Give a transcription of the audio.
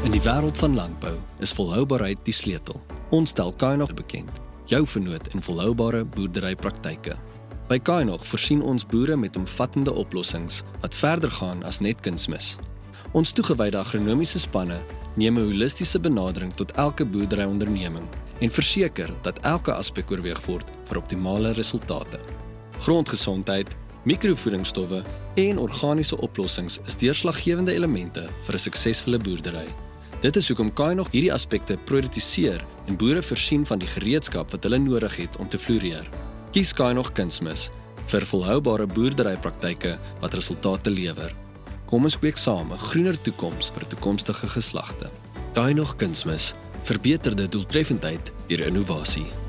In die wêreld van landbou is volhoubaarheid die sleutel. Ons stel Kainog bekend, jou vernoot in volhoubare boerderypraktyke. By Kainog voorsien ons boere met omvattende oplossings wat verder gaan as net kunsmis. Ons toegewyde agronomiese spanne neem 'n holistiese benadering tot elke boerderyonderneming en verseker dat elke aspek oorweeg word vir optimale resultate. Grondgesondheid, mikrovoedingsstowwe en organiese oplossings is deurslaggewende elemente vir 'n suksesvolle boerdery. Dit is hoekom Kainog hierdie aspekte prioritiseer en boere voorsien van die gereedskap wat hulle nodig het om te floreer. Kies Kainog kunsmis vir volhoubare boerderypraktyke wat resultate lewer. Kom ons kweek saam 'n groener toekoms vir toekomstige geslagte. Kainog kunsmis, verbeterde doeltreffendheid deur innovasie.